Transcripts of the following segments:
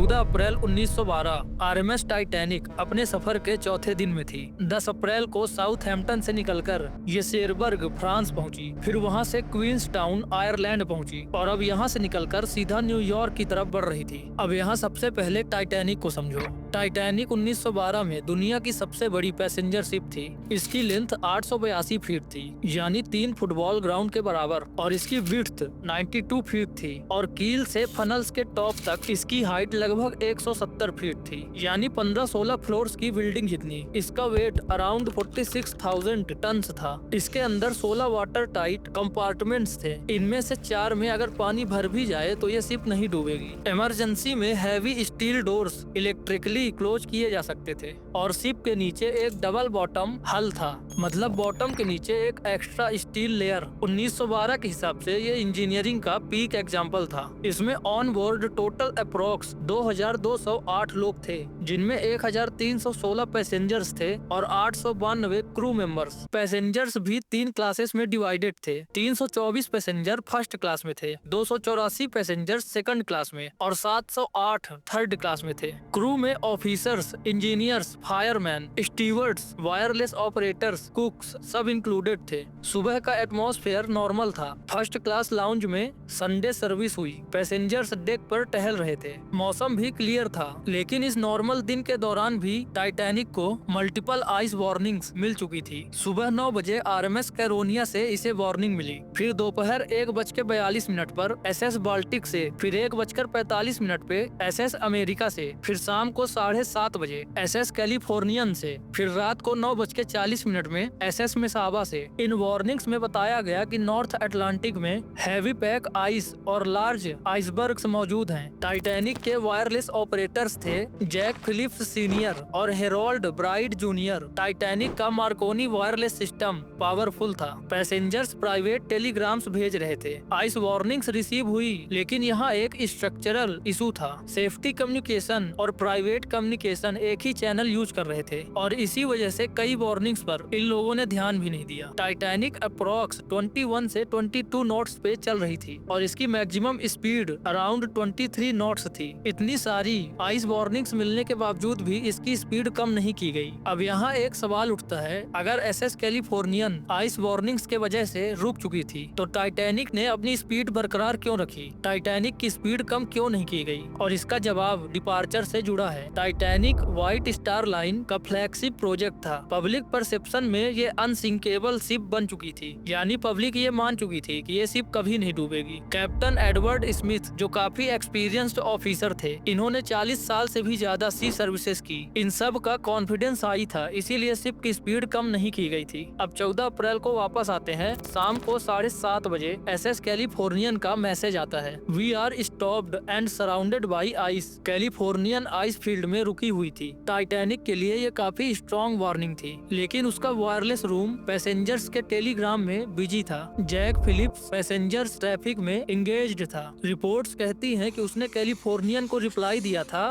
14 अप्रैल 1912 RMS Titanic अपने सफर के चौथे दिन में थी। 10 अप्रैल को साउथहैम्पटन से निकलकर ये शेरबर्ग फ्रांस पहुंची, फिर वहां से क्वींस टाउन आयरलैंड पहुंची और अब यहां से निकलकर सीधा न्यूयॉर्क की तरफ बढ़ रही थी। अब यहाँ सबसे पहले टाइटैनिक को समझो। टाइटैनिक 1912 में दुनिया की सबसे बड़ी पैसेंजर शिप थी। इसकी लेंथ 882 फीट थी, यानी 3 फुटबॉल ग्राउंड के बराबर, और इसकी विड्थ 92 फीट थी और कील से फनल्स के टॉप तक इसकी हाइट लगभग 170 फीट थी, यानी 15-16 फ्लोर्स की बिल्डिंग जितनी। इसका वेट अराउंड 46,000 टन था। इसके अंदर 16 वाटर टाइट कंपार्टमेंट्स थे। इनमें से 4 में अगर पानी भर भी जाए तो ये शिप नहीं डूबेगी। इमरजेंसी में heavy steel doors electrically close किए जा सकते थे और शिप के नीचे एक डबल बॉटम हल था, मतलब बॉटम के नीचे एक एक्स्ट्रा स्टील लेयर। 1912 के हिसाब से ये इंजीनियरिंग का पीक एग्जाम्पल था। इसमें ऑन बोर्ड टोटल अप्रोक्स 2208 लोग थे, जिनमें 1316 पैसेंजर्स थे और 892 क्रू मेंबर्स। पैसेंजर्स भी 3 क्लासेस में डिवाइडेड थे। 324 पैसेंजर फर्स्ट क्लास में थे, 284 पैसेंजर सेकंड क्लास में और 708 थर्ड क्लास में थे। क्रू में officers, engineers, fireman, stewards, wireless operators, कुक्स सब इंक्लूडेड थे। सुबह का एटमॉस्फेयर नॉर्मल था। फर्स्ट क्लास लाउंज में संडे सर्विस हुई। पैसेंजर्स डेक पर टहल रहे थे। मौसम भी क्लियर था, लेकिन इस नॉर्मल दिन के दौरान भी टाइटैनिक को मल्टीपल आइस वार्निंग्स मिल चुकी थी। सुबह 9 बजे आरएमएस कैरोनिया से इसे वार्निंग मिली, फिर दोपहर 1:42 पर एसएस बाल्टिक से, फिर 1:45 पे एसएस अमेरिका से, फिर शाम को 7:30 बजे एसएस कैलिफोर्नियन से, फिर रात को 9:40 में एसएस मेसाबा से। इन वार्निंग्स में बताया गया कि नॉर्थ अटलांटिक में हैवी पैक आइस और लार्ज आइसबर्ग्स मौजूद हैं। टाइटैनिक के वायरलेस ऑपरेटर्स थे जैक फिलिप्स सीनियर और हेरोल्ड ब्राइट जूनियर। टाइटैनिक का मार्कोनी वायरलेस सिस्टम पावरफुल था। पैसेंजर्स प्राइवेट टेलीग्राम्स भेज रहे थे। आइस वार्निंग्स रिसीव हुई, लेकिन यहाँ एक स्ट्रक्चरल इशू था। सेफ्टी कम्युनिकेशन और प्राइवेट कम्युनिकेशन एक ही चैनल यूज कर रहे थे और इसी वजह से कई वार्निंग्स पर इन लोगों ने ध्यान भी नहीं दिया। टाइटैनिक अप्रोक्स 21 से 22 नॉट्स पे चल रही थी और इसकी मैक्सिमम स्पीड अराउंड 23 नॉट्स थी। इतनी सारी आइस वार्निंग्स मिलने के बावजूद भी इसकी स्पीड कम नहीं की गई। अब यहाँ एक सवाल उठता है, अगर एसएस कैलिफोर्नियन आइस वार्निंग्स के वजह से रुक चुकी थी तो टाइटैनिक ने अपनी स्पीड बरकरार क्यों रखी? टाइटैनिक की स्पीड कम क्यों नहीं की गई? और इसका जवाब डिपार्चर से जुड़ा है। टाइटैनिक व्हाइट स्टार लाइन का फ्लैगशिप प्रोजेक्ट था। पब्लिक परसेप्शन में ये अनसिंकेबल शिप बन चुकी थी, यानी पब्लिक ये मान चुकी थी कि ये शिप कभी नहीं डूबेगी। कैप्टन एडवर्ड स्मिथ जो काफी एक्सपीरियंस्ड ऑफिसर थे, इन्होंने 40 साल से भी ज्यादा सी सर्विसेज की। इन सब का कॉन्फिडेंस हाई था, इसीलिए शिप की स्पीड कम नहीं की गई थी। अब 14 अप्रैल को वापस आते हैं। शाम को 7:30 बजे एसएस कैलिफोर्नियन का मैसेज आता है, we are stopped and surrounded by ice. Californian ice field में रुकी हुई थी। टाइटैनिक के लिए ये काफी स्ट्रॉन्ग वार्निंग थी, लेकिन उसका वायरलेस रूम पैसेंजर्स के टेलीग्राम में बिजी था। जैक फिलिप्स पैसेंजर्स ट्रैफिक में एंगेज्ड था। रिपोर्ट्स कहती हैं कि उसने कैलिफोर्नियन को रिप्लाई दिया था,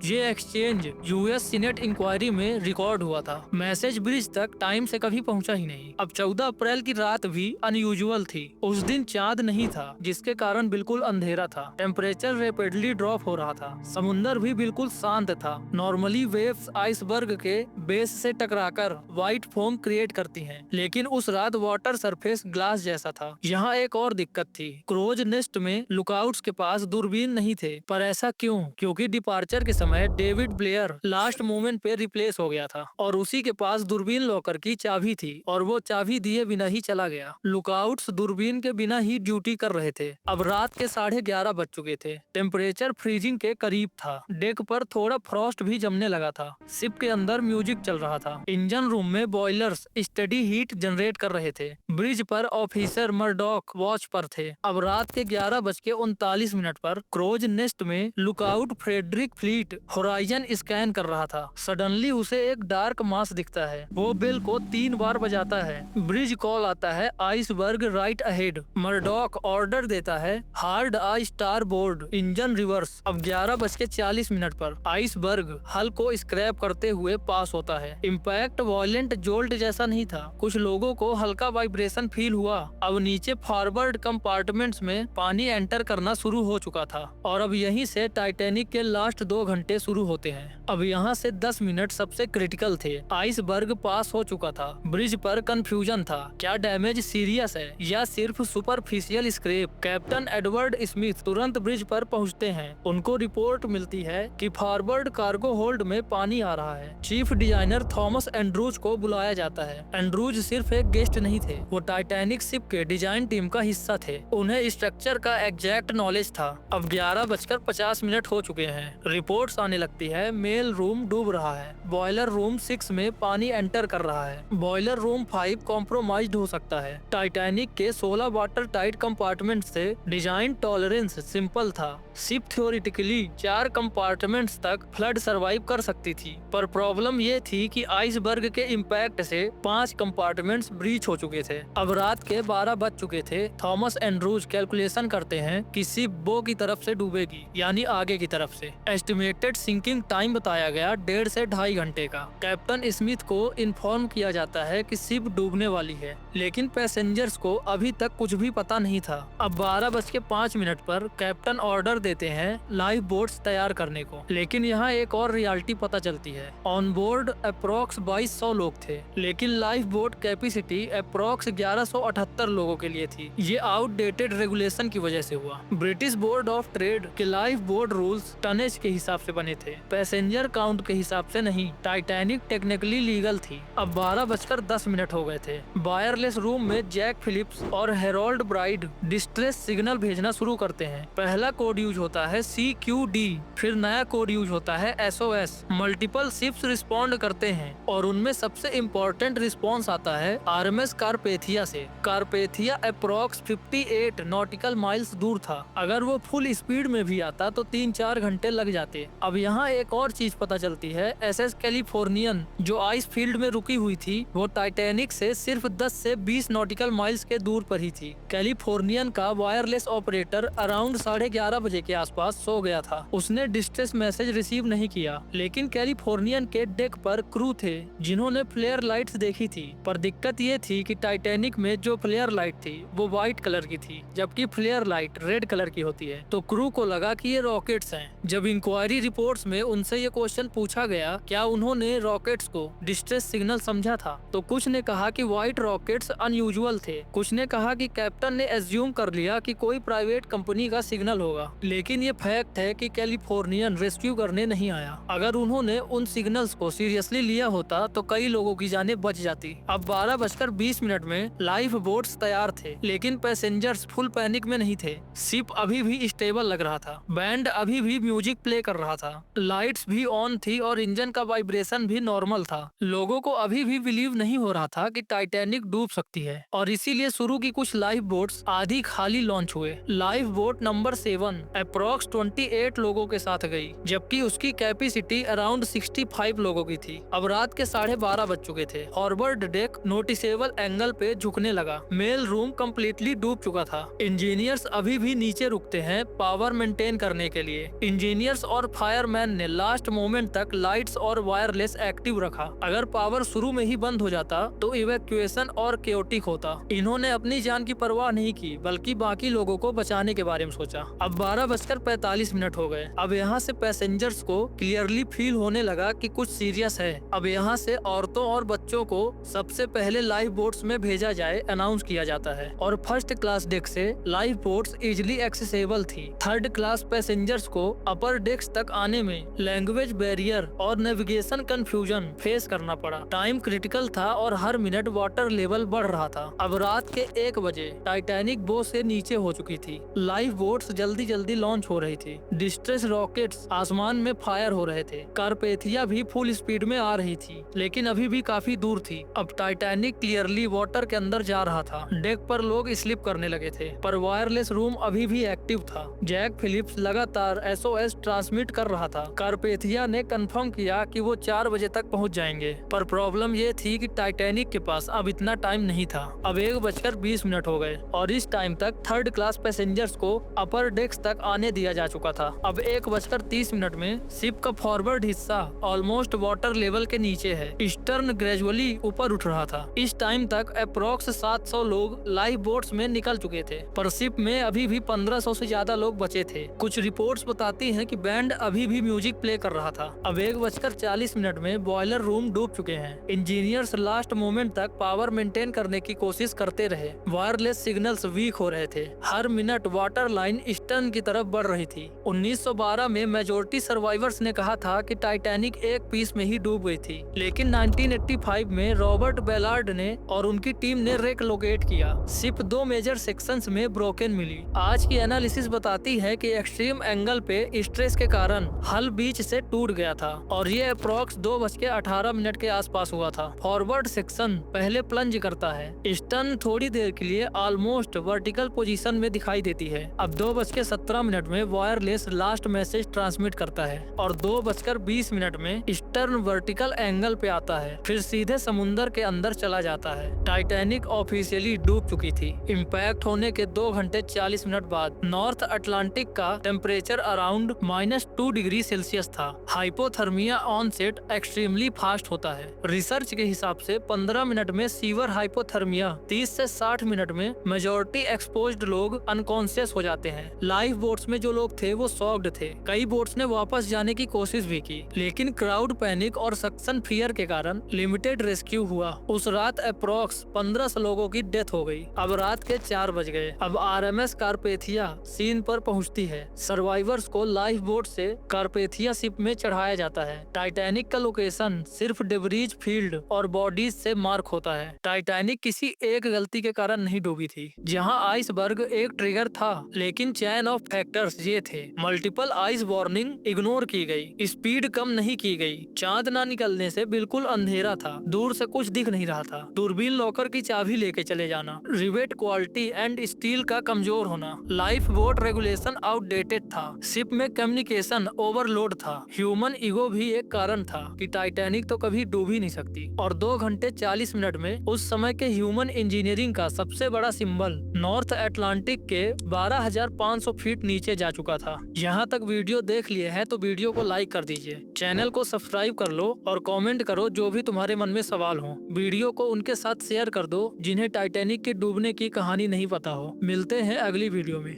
ये एक्सचेंज यूएस सीनेट इंक्वायरी में रिकॉर्ड हुआ था। मैसेज ब्रिज तक टाइम से कभी पहुंचा ही नहीं। अब 14 अप्रैल की रात भी अनयूजुअल थी। उस दिन चांद नहीं था, जिसके कारण बिल्कुल अंधेरा था। टेम्परेचर रैपिडली ड्रॉप हो रहा था। समुंदर भी बिल्कुल शांत था। नॉर्मली वेव्स आइसबर्ग के बेस से टकराकर व्हाइट फोम क्रिएट करती हैं, लेकिन उस रात वाटर सरफेस ग्लास जैसा था। यहाँ एक और दिक्कत थी, क्रोज नेस्ट में लुकआउट्स के पास दूरबीन नहीं थे। पर ऐसा क्यों? क्योंकि डिपार्चर के समय डेविड ब्लेयर लास्ट मोमेंट पे रिप्लेस हो गया था और उसी के पास दूरबीन लॉकर की चाबी थी और वो चाबी दिए बिना ही चला गया। लुकआउट्स दूरबीन के बिना ही ड्यूटी कर रहे थे। अब रात के 11:30 बज चुके थे। टेम्परेचर फ्रीजिंग के करीब था। डेक पर थोड़ा फ्रॉस्ट भी जमने लगा था। शिप के अंदर म्यूजिक चल रहा था। इंजन रूम में बॉयलर्स स्टडी हीट जनरेट कर रहे थे। ब्रिज पर ऑफिसर मर्डॉक वॉच पर थे। अब रात के 11:39 पर क्रोज नेस्ट में lookout Frederick Fleet horizon scan कर रहा था। सडनली उसे एक डार्क मास दिखता है। वो बेल को 3 बार बजाता है। ब्रिज कॉल आता है, iceberg right ahead. Murdoch order देता है, hard a starboard, engine reverse. अब 11:40 पर आइसबर्ग हल को स्क्रैप करते हुए पास होता है। इम्पैक्ट वॉयलेंट जोल्ट जैसा नहीं था। कुछ लोगों को हल्का वाइब्रेशन फील हुआ। अब नीचे फॉरवर्ड कंपार्टमेंट्स में पानी एंटर करना शुरू हो चुका था और अब यहीं से टाइटैनिक के लास्ट 2 घंटे शुरू होते हैं। अब यहाँ से 10 मिनट सबसे क्रिटिकल थे। आइसबर्ग पास हो चुका था। ब्रिज पर कंफ्यूजन था, क्या डैमेज सीरियस है या सिर्फ superficial scrap. Captain Edward Smith तुरंत ब्रिज पर पहुँचते हैं। उनको रिपोर्ट मिलती है कि फॉरवर्ड कार्गो होल्ड में पानी आ रहा है। चीफ डिजाइनर थॉमस एंड्रूज को बुलाया जाता है। एंड्रूज सिर्फ एक गेस्ट नहीं थे, वो टाइटैनिक शिप के डिजाइन टीम का हिस्सा थे। उन्हें स्ट्रक्चर का एग्जैक्ट नॉलेज था। अब 11:50 हो चुके हैं। रिपोर्ट्स आने लगती है, मेल रूम डूब रहा है। बॉयलर रूम 6 में पानी एंटर कर रहा है। बॉयलर रूम 5 कॉम्प्रोमाइज्ड हो सकता है। टाइटैनिक के 16 वाटर टाइट कंपार्टमेंट से डिजाइन टॉलरेंस सिंपल था। शिप थ्योरेटिकली 4 कंपार्टमेंट्स तक फ्लड सरवाइव कर सकती थी, पर प्रॉब्लम ये थी कि आइसबर्ग के इम्पैक्ट से 5 कंपार्टमेंट्स ब्रीच हो चुके थे। अब रात के 12 बज चुके थे। थॉमस एंड्रूज कैलकुलेशन करते हैं कि शिप बो की तरफ से डूबेगी, यानी आगे की तरफ से। एस्टिमेटेड सिंकिंग टाइम बताया गया 1.5 से 2.5 घंटे का। कैप्टन स्मिथ को इन्फॉर्म किया जाता है कि शिप डूबने वाली है, लेकिन पैसेंजर्स को अभी तक कुछ भी पता नहीं था। अब 12:05 पर कैप्टन ऑर्डर देते हैं लाइफ बोट्स तैयार करने को, लेकिन यहाँ एक और रियलिटी पता चलती है। ऑन बोर्ड अप्रोक्स 2200 लोग थे, लेकिन लाइफ बोट कैपेसिटी अप्रोक्स 1178 लोगों के लिए थी। ये आउटडेटेड रेगुलेशन की वजह से हुआ। ब्रिटिश बोर्ड ऑफ ट्रेड के लाइफ बोट रूल्स टनेज के हिसाब से बने थे, पैसेंजर काउंट के हिसाब से नहीं। टाइटैनिक टेक्निकली लीगल थी। अब 12:10 हो गए थे। वायरलेस रूम में जैक फिलिप्स और हेरोल्ड ब्राइड डिस्ट्रेस सिग्नल भेजना शुरू करते हैं। पहला कोड यूज होता है CQD, फिर नया कोड यूज होता है SOS। मल्टीपल शिप्स रिस्पॉन्ड करते हैं और उनमें सबसे इम्पोर्टेंट रिस्पॉन्स आता है RMS कारपेथिया से। कारपेथिया अप्रोक्स 58 नॉटिकल माइल्स दूर था। अगर वो फुल स्पीड में भी आता तो 3-4 घंटे लग जाते। अब यहाँ एक और चीज पता चलती है, SS कैलिफोर्नियन जो आइस फील्ड में रुकी हुई थी, वो टाइटैनिक से सिर्फ 10 से 20 नॉटिकल माइल्स के दूर पर ही थी। कैलिफोर्नियन का वायरलेस ऑपरेटर अराउंड 11:30 बजे के आसपास सो गया था। उसने डिस्ट्रेस मैसेज रिसीव नहीं किया, लेकिन कैलिफोर्नियन के डेक पर क्रू थे जिन्होंने फ्लेयर लाइट्स देखी थी। पर दिक्कत ये थी कि टाइटैनिक में जो फ्लेयर लाइट थी वो व्हाइट कलर की थी, जबकि फ्लेयर लाइट रेड कलर की होती है। तो क्रू को लगा कि ये रॉकेट्स हैं। जब इंक्वायरी रिपोर्ट्स में उनसे ये क्वेश्चन पूछा गया, क्या उन्होंने रॉकेट्स को डिस्ट्रेस सिग्नल समझा था, तो कुछ ने कहा कि व्हाइट रॉकेट्स अनयूजुअल थे। कुछ ने कहा कि कैप्टन ने एज्यूम कर लिया कि कोई प्राइवेट कंपनी का सिग्नल होगा, लेकिन ये फैक्ट है कि कैलिफोर्नियन रेस्क्यू करने नहीं आया। अगर उन्होंने उन सिग्नल्स को सीरियसली लिया होता तो कई लोगों की जानें बच जाती। अब 12:20 में लाइफ बोट्स तैयार थे, लेकिन पैसेंजर्स फुल पैनिक में नहीं थे। शिप अभी भी स्टेबल लग रहा था, बैंड अभी भी म्यूजिक प्ले कर रहा था, लाइट्स भी ऑन थी और इंजन का वाइब्रेशन भी नॉर्मल था। लोगों को अभी भी बिलीव नहीं हो रहा था कि टाइटैनिक डूब सकती है, और इसीलिए शुरू की कुछ लाइफ बोट्स आधी खाली लॉन्च हुए। लाइफ बोट नंबर 7 अप्रोक्स 28 लोगों के साथ गई, जबकि उसकी कैपेसिटी अराउंड 65 लोगों की थी। अब रात के 12:30 बज चुके थे। फॉरवर्ड डेक नोटिसेबल एंगल पे झुकने लगा। मेल रूम कम्प्लीटली डूब चुका था। इंजीनियर्स अभी भी नीचे रुकते हैं पावर मेंटेन करने के लिए। इंजीनियर्स और फायरमैन ने लास्ट मोमेंट तक लाइट्स और वायरलेस एक्टिव रखा। अगर पावर शुरू में ही बंद हो जाता तो इवैक्यूएशन और केओटिक होता। इन्होंने अपनी जान की परवाह नहीं की, बल्कि बाकी लोगों को बचाने के बारे में सोचा। अब 12:45 हो गए। अब यहाँ से पैसेंजर्स को क्लियरली फील होने लगा कि कुछ सीरियस है। अब यहाँ से औरतों और बच्चों को सबसे पहले लाइफ बोट्स में भेजा जाए अनाउंस किया जाता है, और फर्स्ट क्लास डेक से लाइफ बोट्स इजिली एक्सेसिबल थी। थर्ड क्लास पैसेंजर्स को अपर डेक्स तक आने में लैंग्वेज बैरियर और नेविगेशन कंफ्यूजन फेस करना पड़ा। टाइम क्रिटिकल था और हर मिनट वाटर लेवल बढ़ रहा था। अब रात के 1 बजे टाइटैनिक बो से नीचे हो चुकी थी। लाइफ बोट्स जल्दी जल्दी लॉन्च हो रही थी। डिस्ट्रेस रॉकेट्स आसमान में फायर हो रहे थे। कारपेथिया भी फुल स्पीड में आ रही थी, लेकिन अभी भी काफी दूर थी। अब टाइटैनिक क्लियरली वाटर के अंदर जा रहा था। डेक पर लोग स्लिप करने लगे थे, पर वायरलेस रूम अभी भी एक्टिव था। जैक फिलिप्स लगातार SOS ट्रांसमिट कर रहा था। कारपेथिया ने कंफर्म किया कि वो 4 बजे तक पहुंच जाएंगे, पर प्रॉब्लम ये थी कि टाइटैनिक के पास अब इतना टाइम नहीं था। अब 1:20 हो गए और इस टाइम तक थर्ड क्लास पैसेंजर्स को अपर डेक्स तक आने दिया जा चुका था। अब 1:30 में शिप का फॉरवर्ड हिस्सा ऑलमोस्ट वाटर लेवल के नीचे है। ईस्टर्न ग्रेजुअली ऊपर उठ रहा था। इस टाइम तक अप्रोक्स 700 लोग लाइफ बोट्स में निकल चुके थे, पर शिप में अभी भी 1500 से ज्यादा लोग बचे थे। कुछ रिपोर्ट्स बताती हैं कि बैंड अभी भी म्यूजिक प्ले कर रहा था। अब 1:40 में बॉयलर रूम डूब चुके हैं। इंजीनियर्स लास्ट मोमेंट तक पावर मेंटेन करने की कोशिश करते रहे। वायरलेस सिग्नल्स वीक हो रहे थे। हर मिनट वाटर लाइन ईस्टर्न की तरफ बढ़ रही थी। 1912 में मेजोरिटी सर्वाइवर्स ने कहा था कि टाइटैनिक एक पीस में ही डूब गई थी, लेकिन 1985 में रॉबर्ट बेलार्ड ने और उनकी टीम ने रेक लोकेट किया। शिप 2 मेजर सेक्शंस में ब्रोकन मिली। आज की एनालिसिस बताती है कि एक्सट्रीम एंगल पे स्ट्रेस के कारण हल बीच से टूट गया था और ये अप्रोक्स 2:18 के आसपास हुआ था। फॉरवर्ड सेक्शन पहले प्लंज करता है। ईस्टर्न थोड़ी देर के लिए ऑलमोस्ट वर्टिकल पोजीशन में दिखाई देती है। अब 2:17 में वायरलेस लास्ट मैसेज ट्रांसमिट करता है और 2:20 में ईस्टर्न वर्टिकल एंगल पे आता है, फिर सीधे समुंदर के अंदर चला जाता है। टाइटैनिक ऑफिशियली डूब चुकी थी। इम्पैक्ट होने के 2 घंटे 40 मिनट बाद नॉर्थ अटलांटिक का टेम्परेचर अराउंड -2 डिग्री सेल्सियस था। हाइपोथर्मिया ऑनसेट एक्सट्रीमली फास्ट होता है। रिसर्च के हिसाब से 15 मिनट में सीवर हाइपोथर्मिया, 30 से 60 मिनट में मेजॉरिटी एक्सपोज्ड लोग अनकॉन्शियस हो जाते हैं। लाइफ बोट्स में जो लोग थे वो सॉक्ड थे। कई बोट्स ने वापस जाने की कोशिश भी की, लेकिन क्राउड पैनिक और सक्शन फियर के कारण लिमिटेड रेस्क्यू हुआ। उस रात अप्रोक्स 1500 लोगों की डेथ हो गई। अब रात के 4 बज गए। अब आरएमएस कारपेथिया सीन पर पहुंचती है। सर्वाइवर्स को लाइफ बोट से कारपेथिया शिप में चढ़ाया जाता है। टाइटैनिक का लोकेशन सिर्फ डेब्रीज फील्ड और बॉडीज से मार्क होता है। टाइटैनिक किसी एक गलती के कारण नहीं डूबी थी। जहां आइसबर्ग एक ट्रिगर था, लेकिन चैन ऑफ फैक्टर्स ये थे। मल्टीपल आइस वार्निंग इग्नोर की गई, स्पीड कम नहीं की गई, चांद ना निकलने से बिल्कुल अंधेरा था, दूर से कुछ दिख नहीं रहा था, दूरबीन लॉकर की चाबी लेके चले जाना, रिवेट क्वालिटी एंड स्टील का कमजोर होना, लाइफ बोट रेगुलेशन आउटडेटेड था, शिप में कम्युनिकेशन ओवरलोड था, ह्यूमन ईगो भी एक कारण था कि टाइटैनिक तो कभी डूब ही नहीं सकती। और 2 घंटे 40 मिनट में उस समय के ह्यूमन इंजीनियरिंग का सबसे बड़ा सिंबल नॉर्थ अटलांटिक के 12,500 फीट नीचे जा चुका था। यहाँ तक वीडियो देख लिए हैं तो वीडियो को लाइक कर दीजिए, चैनल को सब्सक्राइब कर लो और कमेंट करो जो भी तुम्हारे मन में सवाल हो। वीडियो को उनके साथ शेयर कर दो जिन्हें टाइटैनिक के डूबने की कहानी नहीं पता हो। मिलते हैं अगली वीडियो में।